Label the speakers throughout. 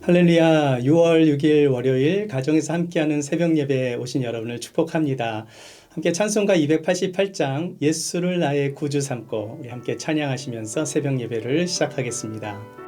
Speaker 1: 할렐루야, 6월 6일 월요일 가정에서 함께하는 새벽 예배에 오신 여러분을 축복합니다. 함께 찬송가 288장 예수를 나의 구주 삼고 우리 함께 찬양하시면서 새벽 예배를 시작하겠습니다.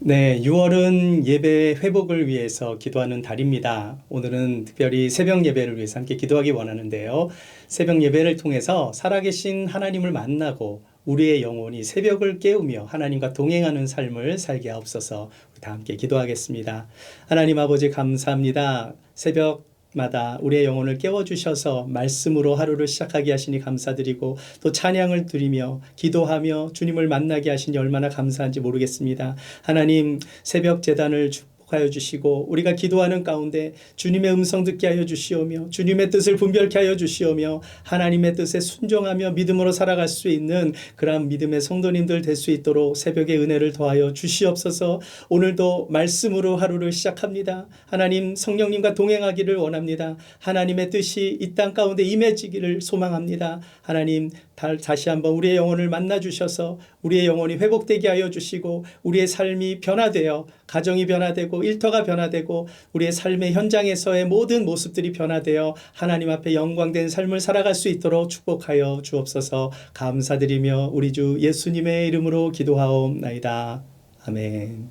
Speaker 1: 네, 6월은 예배 회복을 위해서 기도하는 달입니다. 오늘은 특별히 새벽 예배를 위해서 함께 기도하기 원하는데요. 새벽 예배를 통해서 살아계신 하나님을 만나고 우리의 영혼이 새벽을 깨우며 하나님과 동행하는 삶을 살게 하옵소서. 다 함께 기도하겠습니다. 하나님 아버지 감사합니다. 새벽마다 우리의 영혼을 깨워주셔서 말씀으로 하루를 시작하게 하시니 감사드리고 또 찬양을 드리며 기도하며 주님을 만나게 하시니 얼마나 감사한지 모르겠습니다. 하나님 새벽 제단을 축복하여 주시고 우리가 기도하는 가운데 주님의 음성 듣게 하여 주시오며 주님의 뜻을 분별케 하여 주시오며 하나님의 뜻에 순종하며 믿음으로 살아갈 수 있는 그러한 믿음의 성도님들 될 수 있도록 새벽의 은혜를 더하여 주시옵소서. 오늘도 말씀으로 하루를 시작합니다. 하나님 성령님과 동행하기를 원합니다. 하나님의 뜻이 이 땅 가운데 임해지기를 소망합니다. 하나님 다시 한번 우리의 영혼을 만나 주셔서 우리의 영혼이 회복되게 하여 주시고 우리의 삶이 변화되어 가정이 변화되고 일터가 변화되고 우리의 삶의 현장에서의 모든 모습들이 변화되어 하나님 앞에 영광된 삶을 살아갈 수 있도록 축복하여 주옵소서. 감사드리며 우리 주 예수님의 이름으로 기도하옵나이다. 아멘.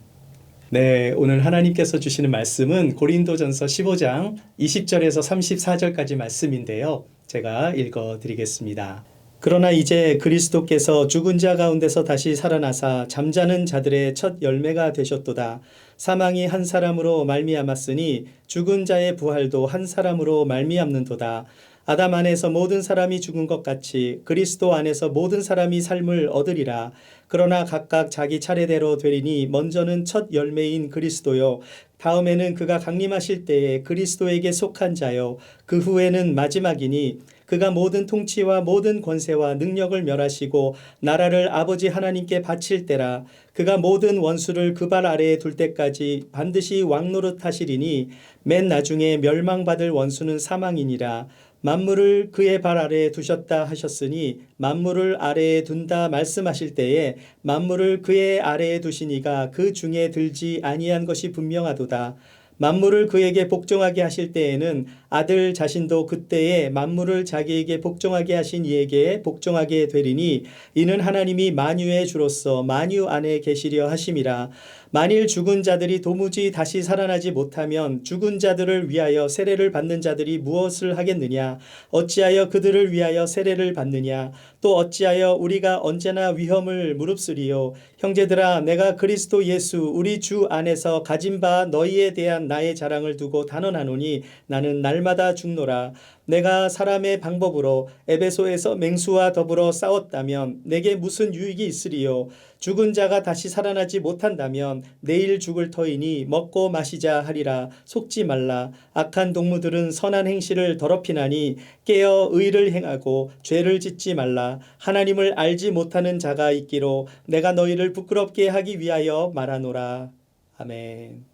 Speaker 1: 네, 오늘 하나님께서 주시는 말씀은 고린도전서 15장 20절에서 34절까지 말씀인데요. 제가 읽어드리겠습니다. 그러나 이제 그리스도께서 죽은 자 가운데서 다시 살아나사 잠자는 자들의 첫 열매가 되셨도다. 사망이 한 사람으로 말미암았으니 죽은 자의 부활도 한 사람으로 말미암는도다. 아담 안에서 모든 사람이 죽은 것 같이 그리스도 안에서 모든 사람이 삶을 얻으리라. 그러나 각각 자기 차례대로 되리니 먼저는 첫 열매인 그리스도요. 다음에는 그가 강림하실 때에 그리스도에게 속한 자요. 그 후에는 마지막이니 그가 모든 통치와 모든 권세와 능력을 멸하시고 나라를 아버지 하나님께 바칠 때라. 그가 모든 원수를 그 발 아래에 둘 때까지 반드시 왕노릇 하시리니 맨 나중에 멸망받을 원수는 사망이니라. 만물을 그의 발 아래에 두셨다 하셨으니 만물을 아래에 둔다 말씀하실 때에 만물을 그의 아래에 두시니가 그 중에 들지 아니한 것이 분명하도다. 만물을 그에게 복종하게 하실 때에는 아들 자신도 그때에 만물을 자기에게 복종하게 하신 이에게 복종하게 되리니 이는 하나님이 만유의 주로서 만유 안에 계시려 하심이라. 만일 죽은 자들이 도무지 다시 살아나지 못하면 죽은 자들을 위하여 세례를 받는 자들이 무엇을 하겠느냐? 어찌하여 그들을 위하여 세례를 받느냐? 또 어찌하여 우리가 언제나 위험을 무릅쓰리요? 형제들아, 내가 그리스도 예수 우리 주 안에서 가진 바 너희에 대한 나의 자랑을 두고 단언하노니 나는 날마다 죽노라. 내가 사람의 방법으로 에베소에서 맹수와 더불어 싸웠다면 내게 무슨 유익이 있으리요? 죽은 자가 다시 살아나지 못한다면 내일 죽을 터이니 먹고 마시자 하리라. 속지 말라. 악한 동무들은 선한 행실을 더럽히나니 깨어 의를 행하고 죄를 짓지 말라. 하나님을 알지 못하는 자가 있기로 내가 너희를 부끄럽게 하기 위하여 말하노라. 아멘.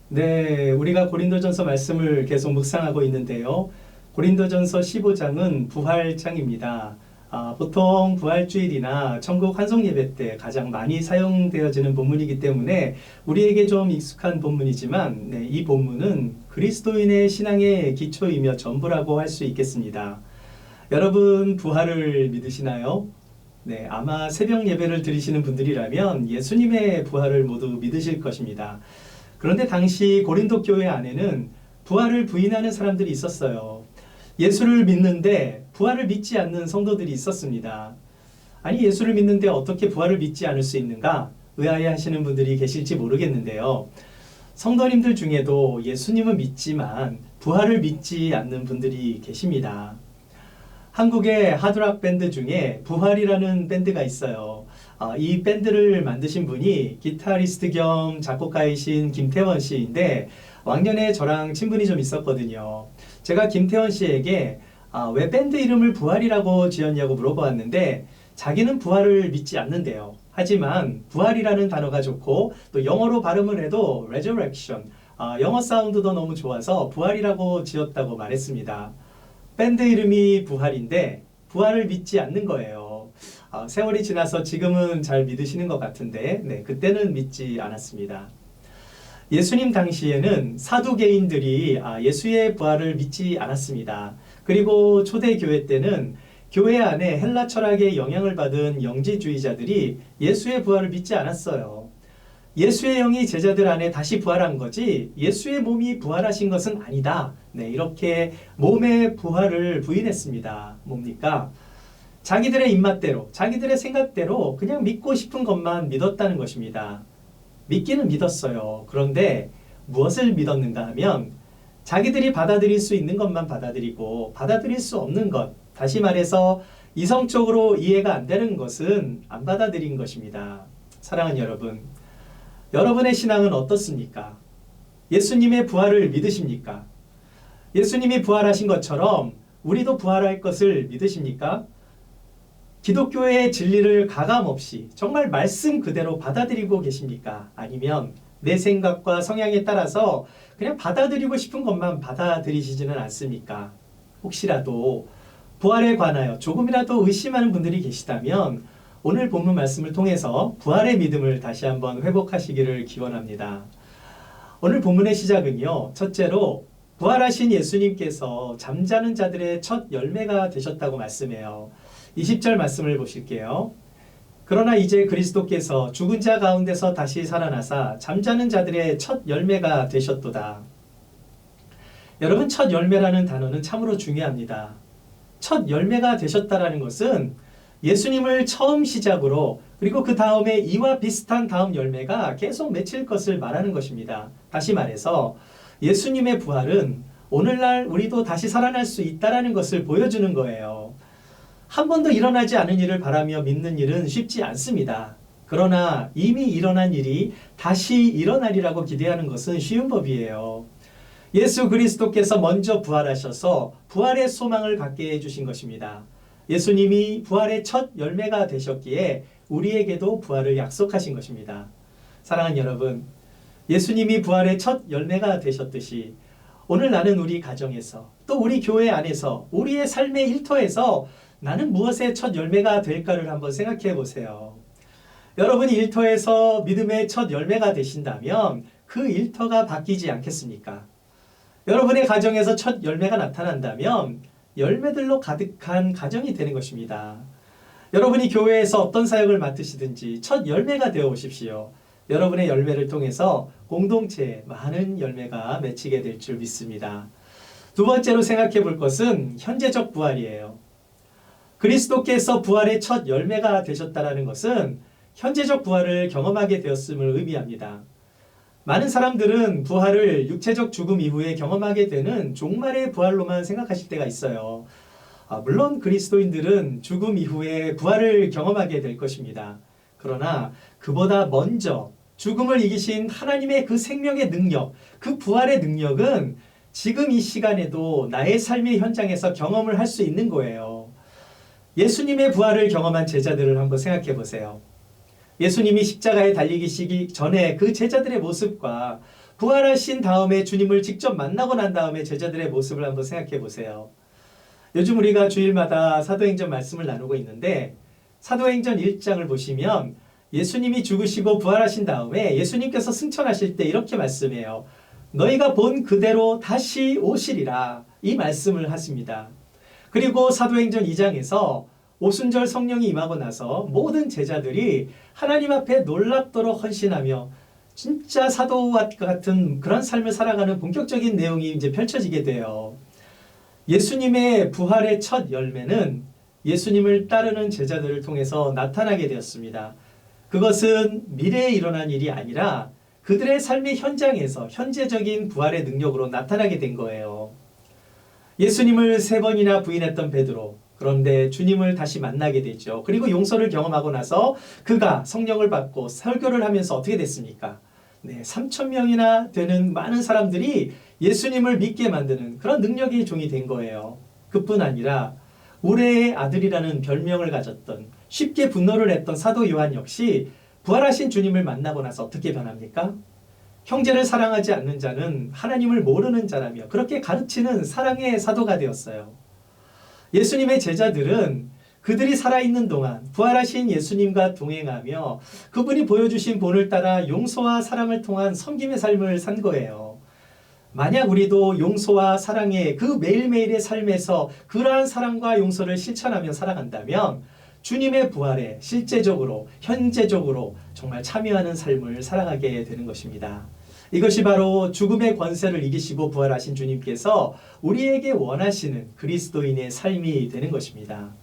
Speaker 1: 네, 우리가 고린도전서 말씀을 계속 묵상하고 있는데요. 고린도전서 15장은 부활장입니다. 보통 부활주일이나 천국 환송예배 때 가장 많이 사용되어지는 본문이기 때문에 우리에게 좀 익숙한 본문이지만 이 본문은 그리스도인의 신앙의 기초이며 전부라고 할 수 있겠습니다. 여러분 부활을 믿으시나요? 네, 아마 새벽 예배를 드리시는 분들이라면 예수님의 부활을 모두 믿으실 것입니다. 그런데 당시 고린도 교회 안에는 부활을 부인하는 사람들이 있었어요. 예수를 믿는데 부활을 믿지 않는 성도들이 있었습니다. 아니, 예수를 믿는데 어떻게 부활을 믿지 않을 수 있는가? 의아해 하시는 분들이 계실지 모르겠는데요. 성도님들 중에도 예수님은 믿지만 부활을 믿지 않는 분들이 계십니다. 한국의 하드락 밴드 중에 부활이라는 밴드가 있어요. 이 밴드를 만드신 분이 기타리스트 겸 작곡가이신 김태원 씨인데 왕년에 저랑 친분이 좀 있었거든요. 제가 김태원 씨에게 왜 밴드 이름을 부활이라고 지었냐고 물어보았는데 자기는 부활을 믿지 않는데요. 하지만 부활이라는 단어가 좋고 또 영어로 발음을 해도 resurrection, 영어 사운드도 너무 좋아서 부활이라고 지었다고 말했습니다. 밴드 이름이 부활인데 부활을 믿지 않는 거예요. 세월이 지나서 지금은 잘 믿으시는 것 같은데 그때는 믿지 않았습니다. 예수님 당시에는 사두개인들이 예수의 부활을 믿지 않았습니다. 그리고 초대교회 때는 교회 안에 헬라 철학의 영향을 받은 영지주의자들이 예수의 부활을 믿지 않았어요. 예수의 영이 제자들 안에 다시 부활한 거지 예수의 몸이 부활하신 것은 아니다. 이렇게 몸의 부활을 부인했습니다. 뭡니까? 자기들의 입맛대로, 자기들의 생각대로 그냥 믿고 싶은 것만 믿었다는 것입니다. 믿기는 믿었어요. 그런데 무엇을 믿었는가 하면 자기들이 받아들일 수 있는 것만 받아들이고 받아들일 수 없는 것, 다시 말해서 이성적으로 이해가 안 되는 것은 안 받아들인 것입니다. 사랑하는 여러분, 여러분의 신앙은 어떻습니까? 예수님의 부활을 믿으십니까? 예수님이 부활하신 것처럼 우리도 부활할 것을 믿으십니까? 기독교의 진리를 가감없이 정말 말씀 그대로 받아들이고 계십니까? 아니면 내 생각과 성향에 따라서 그냥 받아들이고 싶은 것만 받아들이시지는 않습니까? 혹시라도 부활에 관하여 조금이라도 의심하는 분들이 계시다면 오늘 본문 말씀을 통해서 부활의 믿음을 다시 한번 회복하시기를 기원합니다. 오늘 본문의 시작은요. 첫째로 부활하신 예수님께서 잠자는 자들의 첫 열매가 되셨다고 말씀해요. 20절 말씀을 보실게요. 그러나 이제 그리스도께서 죽은 자 가운데서 다시 살아나사 잠자는 자들의 첫 열매가 되셨도다. 여러분, 첫 열매라는 단어는 참으로 중요합니다. 첫 열매가 되셨다라는 것은 예수님을 처음 시작으로 그리고 그 다음에 이와 비슷한 다음 열매가 계속 맺힐 것을 말하는 것입니다. 다시 말해서 예수님의 부활은 오늘날 우리도 다시 살아날 수 있다는 것을 보여주는 거예요. 한 번도 일어나지 않은 일을 바라며 믿는 일은 쉽지 않습니다. 그러나 이미 일어난 일이 다시 일어나리라고 기대하는 것은 쉬운 법이에요. 예수 그리스도께서 먼저 부활하셔서 부활의 소망을 갖게 해주신 것입니다. 예수님이 부활의 첫 열매가 되셨기에 우리에게도 부활을 약속하신 것입니다. 사랑하는 여러분, 예수님이 부활의 첫 열매가 되셨듯이 오늘 나는 우리 가정에서 또 우리 교회 안에서 우리의 삶의 일터에서 나는 무엇의 첫 열매가 될까를 한번 생각해 보세요. 여러분이 일터에서 믿음의 첫 열매가 되신다면 그 일터가 바뀌지 않겠습니까? 여러분의 가정에서 첫 열매가 나타난다면 열매들로 가득한 가정이 되는 것입니다. 여러분이 교회에서 어떤 사역을 맡으시든지 첫 열매가 되어 오십시오. 여러분의 열매를 통해서 공동체에 많은 열매가 맺히게 될 줄 믿습니다. 두 번째로 생각해 볼 것은 현재적 부활이에요. 그리스도께서 부활의 첫 열매가 되셨다는 것은 현재적 부활을 경험하게 되었음을 의미합니다. 많은 사람들은 부활을 육체적 죽음 이후에 경험하게 되는 종말의 부활로만 생각하실 때가 있어요. 물론 그리스도인들은 죽음 이후에 부활을 경험하게 될 것입니다. 그러나 그보다 먼저 죽음을 이기신 하나님의 그 생명의 능력, 그 부활의 능력은 지금 이 시간에도 나의 삶의 현장에서 경험을 할 수 있는 거예요. 예수님의 부활을 경험한 제자들을 한번 생각해 보세요. 예수님이 십자가에 달리시기 전에 그 제자들의 모습과 부활하신 다음에 주님을 직접 만나고 난 다음에 제자들의 모습을 한번 생각해 보세요. 요즘 우리가 주일마다 사도행전 말씀을 나누고 있는데 사도행전 1장을 보시면 예수님이 죽으시고 부활하신 다음에 예수님께서 승천하실 때 이렇게 말씀해요. 너희가 본 그대로 다시 오시리라. 이 말씀을 하십니다. 그리고 사도행전 2장에서 오순절 성령이 임하고 나서 모든 제자들이 하나님 앞에 놀랍도록 헌신하며 진짜 사도와 같은 그런 삶을 살아가는 본격적인 내용이 이제 펼쳐지게 돼요. 예수님의 부활의 첫 열매는 예수님을 따르는 제자들을 통해서 나타나게 되었습니다. 그것은 미래에 일어난 일이 아니라 그들의 삶의 현장에서 현재적인 부활의 능력으로 나타나게 된 거예요. 예수님을 3번이나 부인했던 베드로, 그런데 주님을 다시 만나게 되죠. 그리고 용서를 경험하고 나서 그가 성령을 받고 설교를 하면서 어떻게 됐습니까? 3,000명이나 되는 많은 사람들이 예수님을 믿게 만드는 그런 능력의 종이 된 거예요. 그뿐 아니라 우레의 아들이라는 별명을 가졌던 쉽게 분노를 했던 사도 요한 역시 부활하신 주님을 만나고 나서 어떻게 변합니까? 형제를 사랑하지 않는 자는 하나님을 모르는 자라며 그렇게 가르치는 사랑의 사도가 되었어요. 예수님의 제자들은 그들이 살아있는 동안 부활하신 예수님과 동행하며 그분이 보여주신 본을 따라 용서와 사랑을 통한 섬김의 삶을 산 거예요. 만약 우리도 용서와 사랑의 그 매일매일의 삶에서 그러한 사랑과 용서를 실천하며 살아간다면 주님의 부활에 실제적으로 현재적으로 정말 참여하는 삶을 살아가게 되는 것입니다. 이것이 바로 죽음의 권세를 이기시고 부활하신 주님께서 우리에게 원하시는 그리스도인의 삶이 되는 것입니다.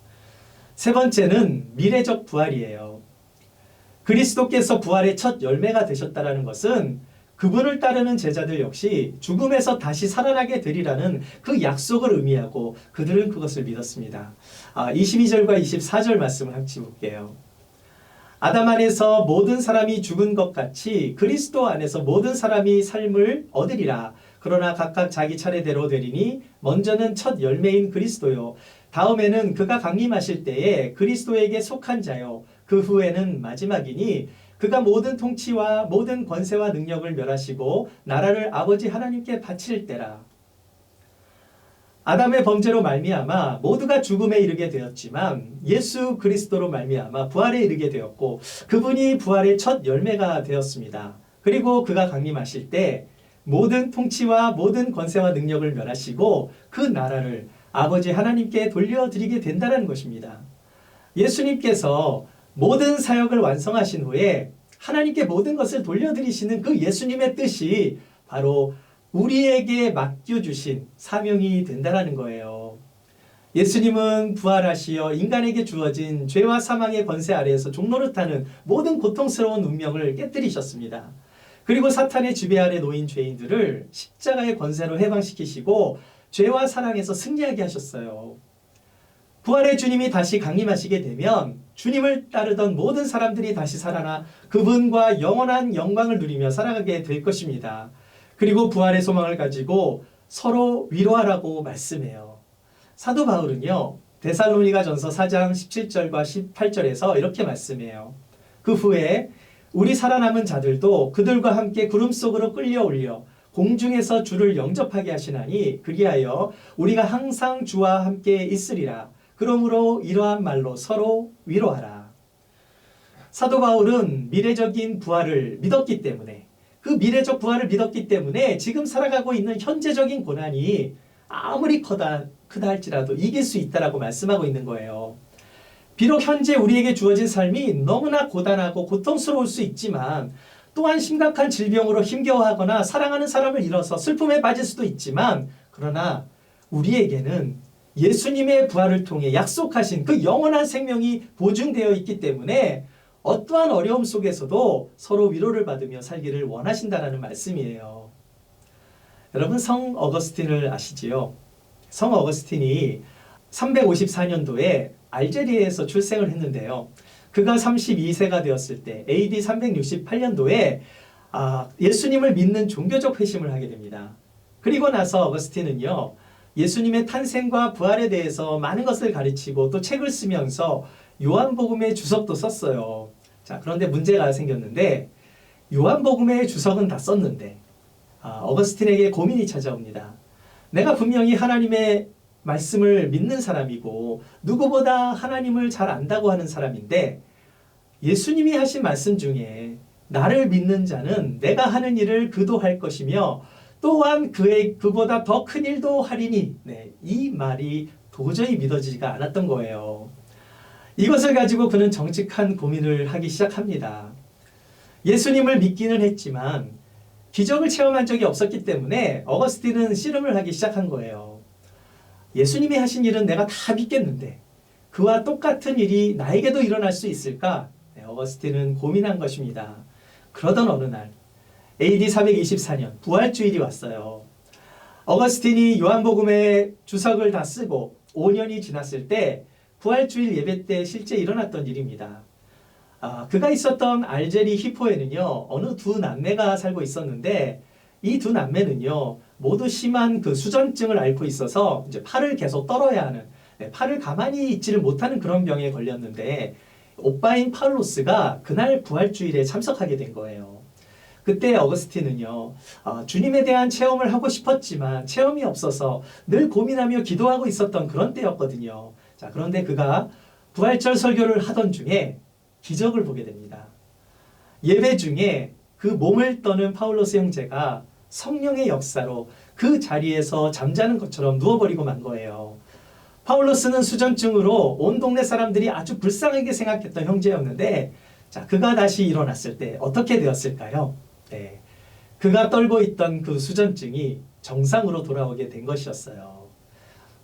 Speaker 1: 세 번째는 미래적 부활이에요. 그리스도께서 부활의 첫 열매가 되셨다는 것은 그분을 따르는 제자들 역시 죽음에서 다시 살아나게 되리라는 그 약속을 의미하고 그들은 그것을 믿었습니다. 22절과 24절 말씀을 함께 볼게요. 아담 안에서 모든 사람이 죽은 것 같이 그리스도 안에서 모든 사람이 삶을 얻으리라. 그러나 각각 자기 차례대로 되리니 먼저는 첫 열매인 그리스도요. 다음에는 그가 강림하실 때에 그리스도에게 속한 자요. 그 후에는 마지막이니 그가 모든 통치와 모든 권세와 능력을 멸하시고 나라를 아버지 하나님께 바칠 때라. 아담의 범죄로 말미암아 모두가 죽음에 이르게 되었지만 예수 그리스도로 말미암아 부활에 이르게 되었고 그분이 부활의 첫 열매가 되었습니다. 그리고 그가 강림하실 때 모든 통치와 모든 권세와 능력을 멸하시고 그 나라를 아버지 하나님께 돌려드리게 된다는 것입니다. 예수님께서 모든 사역을 완성하신 후에 하나님께 모든 것을 돌려드리시는 그 예수님의 뜻이 바로 우리에게 맡겨주신 사명이 된다는 거예요. 예수님은 부활하시어 인간에게 주어진 죄와 사망의 권세 아래에서 종노릇하는 모든 고통스러운 운명을 깨뜨리셨습니다. 그리고 사탄의 지배 아래 놓인 죄인들을 십자가의 권세로 해방시키시고 죄와 사랑에서 승리하게 하셨어요. 부활의 주님이 다시 강림하시게 되면 주님을 따르던 모든 사람들이 다시 살아나 그분과 영원한 영광을 누리며 살아가게 될 것입니다. 그리고 부활의 소망을 가지고 서로 위로하라고 말씀해요. 사도 바울은요, 데살로니가전서 4장 17절과 18절에서 이렇게 말씀해요. 그 후에 우리 살아남은 자들도 그들과 함께 구름 속으로 끌려 올려 공중에서 주를 영접하게 하시나니 그리하여 우리가 항상 주와 함께 있으리라. 그러므로 이러한 말로 서로 위로하라. 사도 바울은 미래적인 부활을 믿었기 때문에, 그 미래적 부활을 믿었기 때문에 지금 살아가고 있는 현재적인 고난이 아무리 크다 할지라도 이길 수 있다라고 말씀하고 있는 거예요. 비록 현재 우리에게 주어진 삶이 너무나 고단하고 고통스러울 수 있지만, 또한 심각한 질병으로 힘겨워하거나 사랑하는 사람을 잃어서 슬픔에 빠질 수도 있지만, 그러나 우리에게는 예수님의 부활을 통해 약속하신 그 영원한 생명이 보증되어 있기 때문에 어떠한 어려움 속에서도 서로 위로를 받으며 살기를 원하신다는 말씀이에요. 여러분, 성 어거스틴을 아시지요? 성 어거스틴이 354년도에 알제리에서 출생을 했는데요. 그가 32세가 되었을 때 AD 368년도에 예수님을 믿는 종교적 회심을 하게 됩니다. 그리고 나서 어거스틴은요, 예수님의 탄생과 부활에 대해서 많은 것을 가르치고 또 책을 쓰면서 요한복음의 주석도 썼어요. 자, 그런데 문제가 생겼는데, 요한복음의 주석은 다 썼는데 어거스틴에게 고민이 찾아옵니다. 내가 분명히 하나님의 말씀을 믿는 사람이고 누구보다 하나님을 잘 안다고 하는 사람인데, 예수님이 하신 말씀 중에 나를 믿는 자는 내가 하는 일을 그도 할 것이며 또한 그보다 더 큰 일도 하리니, 이 말이 도저히 믿어지지가 않았던 거예요. 이것을 가지고 그는 정직한 고민을 하기 시작합니다. 예수님을 믿기는 했지만 기적을 체험한 적이 없었기 때문에 어거스틴은 씨름을 하기 시작한 거예요. 예수님이 하신 일은 내가 다 믿겠는데 그와 똑같은 일이 나에게도 일어날 수 있을까? 어거스틴은 고민한 것입니다. 그러던 어느 날 AD 424년 부활주일이 왔어요. 어거스틴이 요한복음의 주석을 다 쓰고 5년이 지났을 때 부활주일 예배 때 실제 일어났던 일입니다. 그가 있었던 알제리 히포에는요, 어느 두 남매가 살고 있었는데, 이 두 남매는요, 모두 심한 그 수전증을 앓고 있어서 이제 팔을 계속 떨어야 하는, 팔을 가만히 있지를 못하는 그런 병에 걸렸는데, 오빠인 파울로스가 그날 부활주일에 참석하게 된 거예요. 그때 어거스틴은요, 주님에 대한 체험을 하고 싶었지만 체험이 없어서 늘 고민하며 기도하고 있었던 그런 때였거든요. 자, 그런데 그가 부활절 설교를 하던 중에 기적을 보게 됩니다. 예배 중에 그 몸을 떠는 파울로스 형제가 성령의 역사로 그 자리에서 잠자는 것처럼 누워버리고 만 거예요. 파울로스는 수전증으로 온 동네 사람들이 아주 불쌍하게 생각했던 형제였는데, 자, 그가 다시 일어났을 때 어떻게 되었을까요? 그가 떨고 있던 그 수전증이 정상으로 돌아오게 된 것이었어요.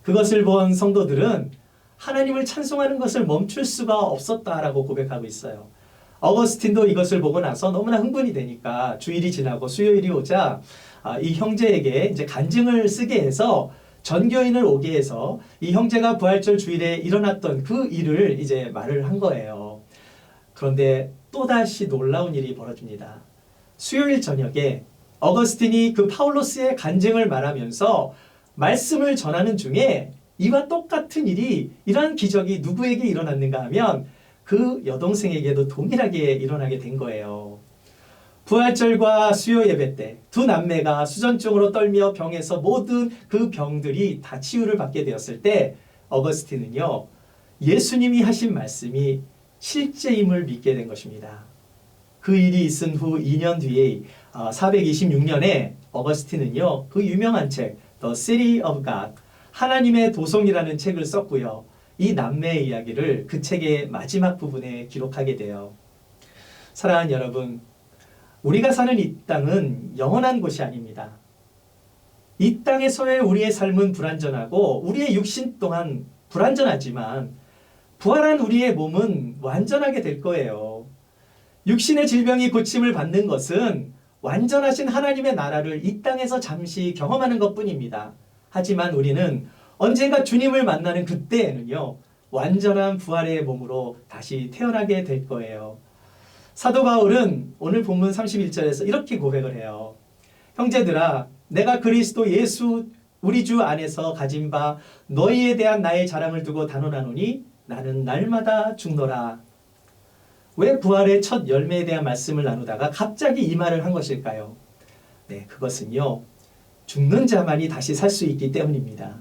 Speaker 1: 그것을 본 성도들은 하나님을 찬송하는 것을 멈출 수가 없었다라고 고백하고 있어요. 어거스틴도 이것을 보고 나서 너무나 흥분이 되니까 주일이 지나고 수요일이 오자 이 형제에게 이제 간증을 쓰게 해서 전교인을 오게 해서 이 형제가 부활절 주일에 일어났던 그 일을 이제 말을 한 거예요. 그런데 또다시 놀라운 일이 벌어집니다. 수요일 저녁에 어거스틴이 그 파울로스의 간증을 말하면서 말씀을 전하는 중에 이와 똑같은 일이, 이러한 기적이 누구에게 일어났는가 하면 그 여동생에게도 동일하게 일어나게 된 거예요. 부활절과 수요 예배 때 두 남매가 수전증으로 떨며 병에서 모든 그 병들이 다 치유를 받게 되었을 때 어거스틴은요, 예수님이 하신 말씀이 실제임을 믿게 된 것입니다. 그 일이 있은 후 2년 뒤에 426년에 어거스틴은요, 그 유명한 책 The City of God, 하나님의 도성이라는 책을 썼고요. 이 남매의 이야기를 그 책의 마지막 부분에 기록하게 돼요. 사랑하는 여러분, 우리가 사는 이 땅은 영원한 곳이 아닙니다. 이 땅에서의 우리의 삶은 불완전하고 우리의 육신 또한
Speaker 2: 불완전하지만 부활한 우리의 몸은 완전하게 될 거예요. 육신의 질병이 고침을 받는 것은 완전하신 하나님의 나라를 이 땅에서 잠시 경험하는 것뿐입니다. 하지만 우리는 언젠가 주님을 만나는 그때에는요, 완전한 부활의 몸으로 다시 태어나게 될 거예요. 사도 바울은 오늘 본문 31절에서 이렇게 고백을 해요. 형제들아, 내가 그리스도 예수 우리 주 안에서 가진 바 너희에 대한 나의 자랑을 두고 단언하노니 나는 날마다 죽노라. 왜 부활의 첫 열매에 대한 말씀을 나누다가 갑자기 이 말을 한 것일까요? 네, 그것은요, 죽는 자만이 다시 살 수 있기 때문입니다.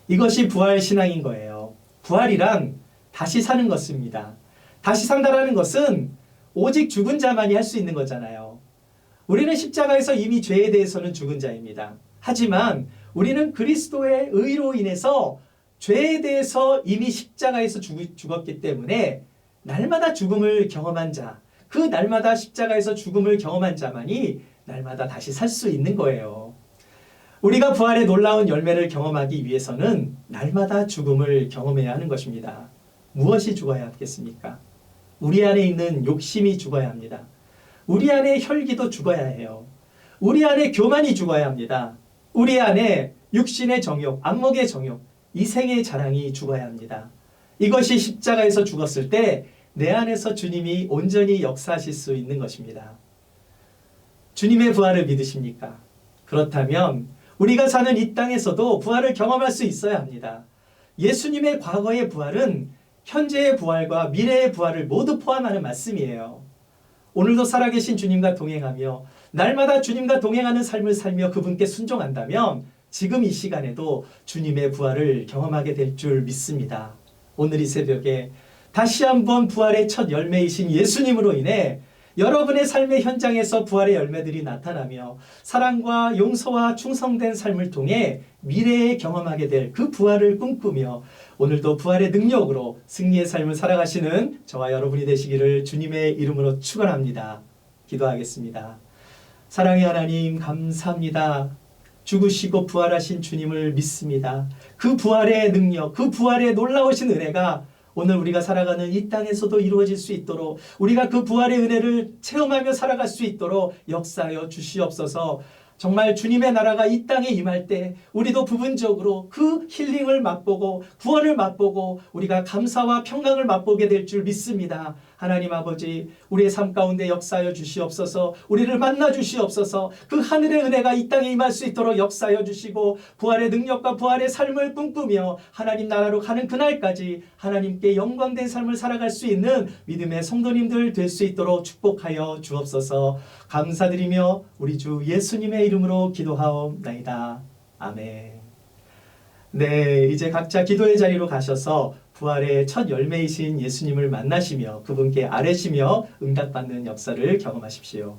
Speaker 2: 이것이 부활 신앙인 거예요. 부활이란 다시 사는 것입니다. 다시 산다라는 것은 오직 죽은 자만이 할 수 있는 거잖아요. 우리는 십자가에서 이미 죄에 대해서는 죽은 자입니다. 하지만 우리는 그리스도의 의로 인해서 죄에 대해서 이미 십자가에서 죽었기 때문에 날마다 죽음을 경험한 자, 그 날마다 십자가에서 죽음을 경험한 자만이 날마다 다시 살 수 있는 거예요. 우리가 부활의 놀라운 열매를 경험하기 위해서는 날마다 죽음을 경험해야 하는 것입니다. 무엇이 죽어야 하겠습니까? 우리 안에 있는 욕심이 죽어야 합니다. 우리 안에 혈기도 죽어야 해요. 우리 안에 교만이 죽어야 합니다. 우리 안에 육신의 정욕, 안목의 정욕, 이생의 자랑이 죽어야 합니다. 이것이 십자가에서 죽었을 때 내 안에서 주님이 온전히 역사하실 수 있는 것입니다. 주님의 부활을 믿으십니까? 그렇다면 우리가 사는 이 땅에서도 부활을 경험할 수 있어야 합니다. 예수님의 과거의 부활은 현재의 부활과 미래의 부활을 모두 포함하는 말씀이에요. 오늘도 살아계신 주님과 동행하며 날마다 주님과 동행하는 삶을 살며 그분께 순종한다면 지금 이 시간에도 주님의 부활을 경험하게 될 줄 믿습니다. 오늘 이 새벽에 다시 한번 부활의 첫 열매이신 예수님으로 인해 여러분의 삶의 현장에서 부활의 열매들이 나타나며 사랑과 용서와 충성된 삶을 통해 미래에 경험하게 될 그 부활을 꿈꾸며 오늘도 부활의 능력으로 승리의 삶을 살아가시는 저와 여러분이 되시기를 주님의 이름으로 축원합니다. 기도하겠습니다. 사랑의 하나님, 감사합니다. 죽으시고 부활하신 주님을 믿습니다. 그 부활의 능력, 그 부활의 놀라우신 은혜가 오늘 우리가 살아가는 이 땅에서도 이루어질 수 있도록, 우리가 그 부활의 은혜를 체험하며 살아갈 수 있도록 역사하여 주시옵소서. 정말 주님의 나라가 이 땅에 임할 때 우리도 부분적으로 그 힐링을 맛보고 구원을 맛보고 우리가 감사와 평강을 맛보게 될 줄 믿습니다. 하나님 아버지, 우리의 삶 가운데 역사하여 주시옵소서. 우리를 만나 주시옵소서. 그 하늘의 은혜가 이 땅에 임할 수 있도록 역사하여 주시고 부활의 능력과 부활의 삶을 꿈꾸며 하나님 나라로 가는 그날까지 하나님께 영광된 삶을 살아갈 수 있는 믿음의 성도님들 될 수 있도록 축복하여 주옵소서. 감사드리며 우리 주 예수님의 이름으로 기도하옵나이다. 아멘. 네, 이제 각자 기도의 자리로 가셔서 부활의 첫 열매이신 예수님을 만나시며 그분께 아뢰시며 응답받는 역사를 경험하십시오.